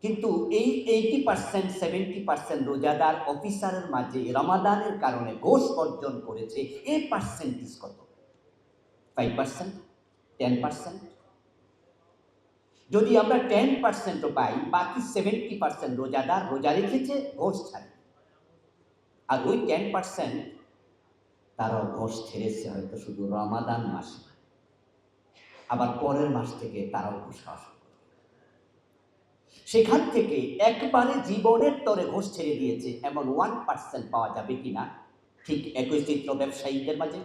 কিন্তু এই 80% 70% রোজাদার অফিসারের মাঝে রমাদানের কারণে ঘোষ অর্জন করেছে, এই পার্সেন্টেজ কত? 5%, 10%? যদি আমরা 10% পাই, বাকি 70% রোজাদার রোজা রেখেছে, ঘোষ ছাড়ে। আর ওই 10% তারাও ঘোষ ছেড়েছে হয়তো শুধু রমাদান মাসে, আবার পরের মাস থেকে তারাও ঘোষ খাওয়া শুরু করবে। সেখান থেকে একবারে জীবনের তরে ঘোষ ছেড়ে দিয়েছে এমন 1% পাওয়া যাবে কিনা? ঠিক একই চিত্র ব্যবসায়ীদের মাঝে,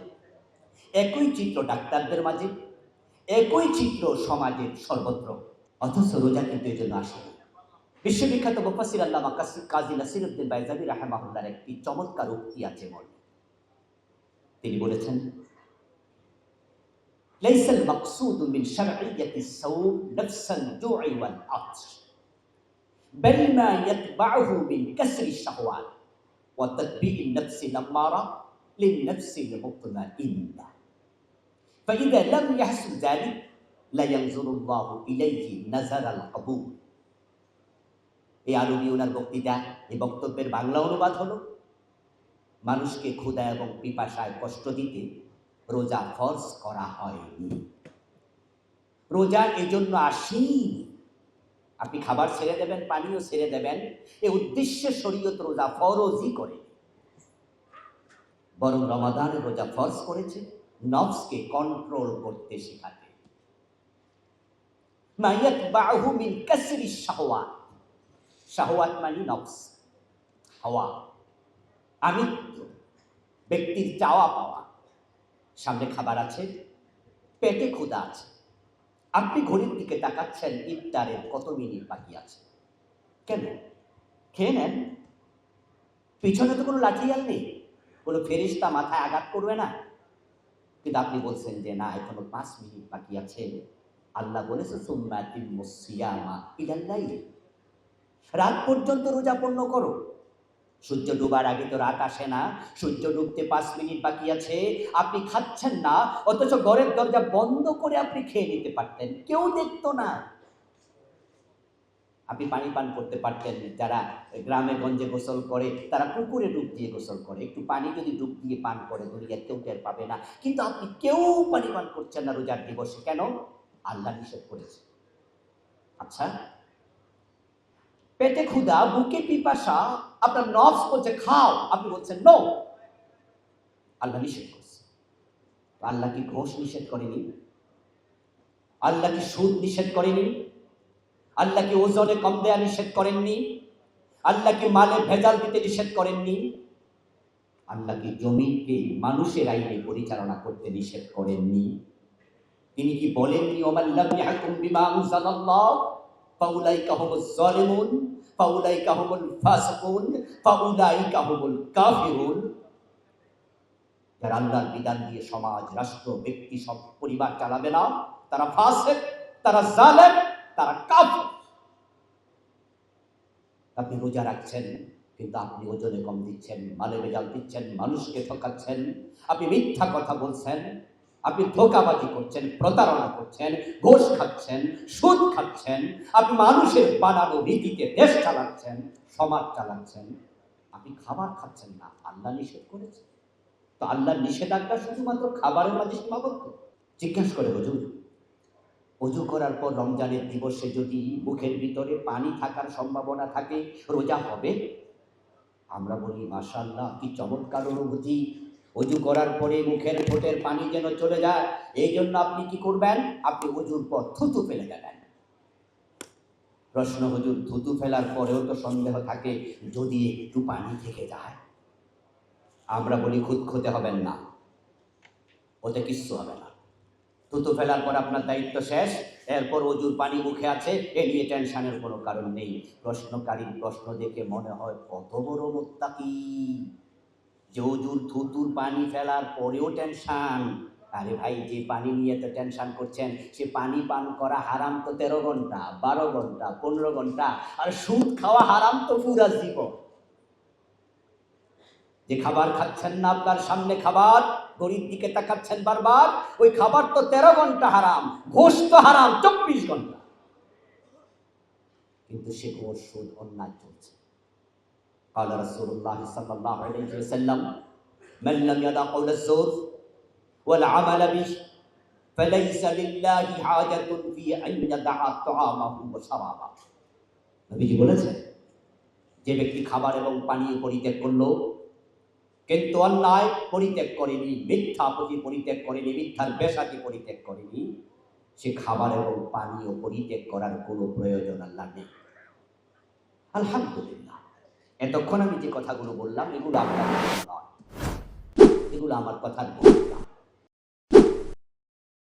একই চিত্র ডাক্তারদের মাঝে, একই চিত্র সমাজের সর্বত্র। অথচ রোজা কিন্তু এই জন্য আসে। বিশ্ববিখ্যাত মুফাসসির আল্লামা কাজী নাসিরউদ্দিন বাইজাবী রাহিমাহুল্লাহর একটি চমৎকার উক্তি আছে মনে। তিনি বলেছেন, লাইসাল মাকসুদু মিন শারঈয়াতিস সাওম নাফসাল জু'i ওয়াল আতশ বাল মা ইয়াতবাউহু মিন কাসরি শাহওয়াত ওয়া তাতবি'in নাফসি লাম্মারা লিন-নাফসি মুতমাইন্না ফাইযা লাম ইয়াহসুল যালিক লা ইয়ানজুরুল্লাহু ইলাইহি নাযারাল কবুল। এই আরবি ওনার বক্তৃতা, এই বক্তব্যের বাংলা অনুবাদ হলো, মানুষকে ক্ষুধা এবং পিপাসায় কষ্ট দিতে রোজা ফরজ করা হয়নি। রোজা এজন্য আসেনি। আপনি খাবার ছেড়ে দেবেন, পানিও ছেড়ে দেবেন, এই উদ্দেশ্যে শরীয়ত রোজা ফরজই করে, বরং রমাদানে রোজা ফরজ করেছে নফসকে কন্ট্রোল করতে শেখাতে। মা ইয়াতবাউহু মিন কাসরি শাহওয়াত, শাহওয়াত মানে নফস, হাওয়া, আমিত্ব, ব্যক্তির চাওয়া পাওয়া। সামনে খাবার আছে, পেটে ক্ষুধা আছে, আপনি ঘড়ির দিকে তাকাচ্ছেন, ইফতারের কত মিনিট বাকি আছে। কেন? খেয়ে নেন, পিছনে তো কোনো লাঠিয়াল নেই, কোনো ফেরেশতা মাথায় আঘাত করবে না। কিন্তু আপনি বলছেন যে না, এখনো 5 মিনিট বাকি আছে। আল্লাহ বলেছে সুম্মা আতিম্মুস সিয়ামা ইলাল লাইল, রাত পর্যন্ত রোজা পূর্ণ করো। সূর্য ডুবার আগে তো রাত আসে না, সূর্য ডুবতে 5 মিনিট বাকি আছে, আপনি খাচ্ছেন না, অথচ ঘরের দরজা বন্ধ করে আপনি খেয়ে নিতে পারতেন, কেউ দেখতো না। আপনি পানি পান করতে পারতেন। যারা গ্রামে গঞ্জে গোসল করে তারা পুকুরে ডুব দিয়ে গোসল করে, একটু পানি যদি ডুব দিয়ে পান করে দুনিয়া কেউ টের পাবে না। কিন্তু আপনি কেউ পানি পান করছেন না রোজার দিবসে, কেন? আল্লাহ নিষেধ করেছে। আচ্ছা, পেটে ক্ষুধা, বুকে পিপাসা, আপনার নফস বলছে খাও, আপনি বলছেন নো, আল্লাহ নিষেধ করছে। আল্লাহ কি ঘোষ নিষেধ করেনি? আল্লাহ কি সুদ নিষেধ করেনি? আল্লাহ কি ওজনে কম দেয়া নিষেধ করেননি? আল্লাহ কি মালে ভেজাল দিতে নিষেধ করেননি? আল্লাহ কি জমিকে মানুষের আইনে পরিচালনা করতে নিষেধ করেননি? তিনি কি বলেননি ওমান লাম ইয়াহকুম বিমা আনজালাল্লাহ ফাউলাইকা হুমুজ জালিমুন ফাউলাইকা হুমুল ফাসিকুন ফাউলাইকা হুমুল কাফিরুন? যারা আল্লাহর বিধান দিয়ে সমাজ, রাষ্ট্র, ব্যক্তি, সব পরিবার চালাবে না, তারা ফাসিক, তারা জালেম, তারা কাফির। আপনি রোজা রাখছেন কিন্তু আপনি ওজনে কম দিচ্ছেন, মালে ভেজাল দিচ্ছেন, মানুষকে ঠকাচ্ছেন, আপনি মিথ্যা কথা বলছেন, আপনি ধোঁকাবাজি করছেন, প্রতারণা করছেন, ঘুষ খাচ্ছেন, সুদ খাচ্ছেন, আপনি মানুষের বানানো রীতিতে দেশ চালাচ্ছেন, সমাজ চালাচ্ছেন, আপনি খাবার খাচ্ছেন না, আল্লাহ নিষেধ করেছে। তো আল্লাহর নিষেধাজ্ঞা শুধুমাত্র খাবারের মাঝে সীমাবদ্ধ? জিজ্ঞাসা করে হুজুর, অজু করার পর রমজানের দিবসে যদি মুখের ভিতরে পানি থাকার সম্ভাবনা থাকে, রোজা হবে? আমরা বলি মাশাআল্লাহ, কি চমৎকার অনুভূতি, অজু করার পরে মুখের ঠোঁটের পানি যেন চলে যায়। এই জন্য আপনি কি করবেন? আপনি অজুর পর থুতু ফেলে দেবেন। প্রশ্ন, হুজুর থুতু ফেলার পরেও তো সন্দেহ থাকে, যদি একটু পানি থেকে যায়? আমরা বলি খুঁতখুঁতে হবেন না, ওতে কিচ্ছু হবে না। থুতু ফেলার পর আপনার দায়িত্ব শেষ, এরপর অজুর পানি মুখে আছে, এ নিয়ে টেনশনের কোনো কারণ নেই। প্রশ্নকারীর প্রশ্ন দেখে মনে হয় কত বড় মুত্তাকি, যে অজুর থুতুর পানি ফেলার পরেও টেনশন। আরে ভাই, যে পানি নিয়ে তো টেনশন করছেন, সে পানি পান করা হারাম তো 13 ঘন্টা, 12 ঘন্টা, 15 ঘন্টা, আর সুদ খাওয়া হারাম তো পুরা জীবন। যে খাবার খাচ্ছেন না, আপনার সামনে খাবার, ঘড়ির দিকে তাকাচ্ছেন বারবার, ওই খাবার তো 13 ঘন্টা হারাম, ঘোষ তো হারাম 24 ঘন্টা। কিন্তু সে ঘোষ সুদ অন্যায় চলছে। قال رسول الله صلى الله عليه وسلم من لم يدع قول الزور والعمل به فليس لله حاجة في أن يدع طعامه وشرابه। নবীজি বলেছেন, যে ব্যক্তি খাবার এবং পানীয় পরিত্যাগ করলো কিন্তু অন্যায় পরিত্যাগ করেনি, মিথ্যা পরিত্যাগ করেনি, মিথ্যার পেশাকে পরিত্যাগ করেনি, সে খাবার এবং পানীয় পরিত্যাগ করার কোনো প্রয়োজন আল্লাহ নেই। আলহামদুলিল্লাহ, এতক্ষণ আমি যে কথাগুলো বললাম এগুলো আপনার নয়, এগুলো আমার কথার ভূমিকা।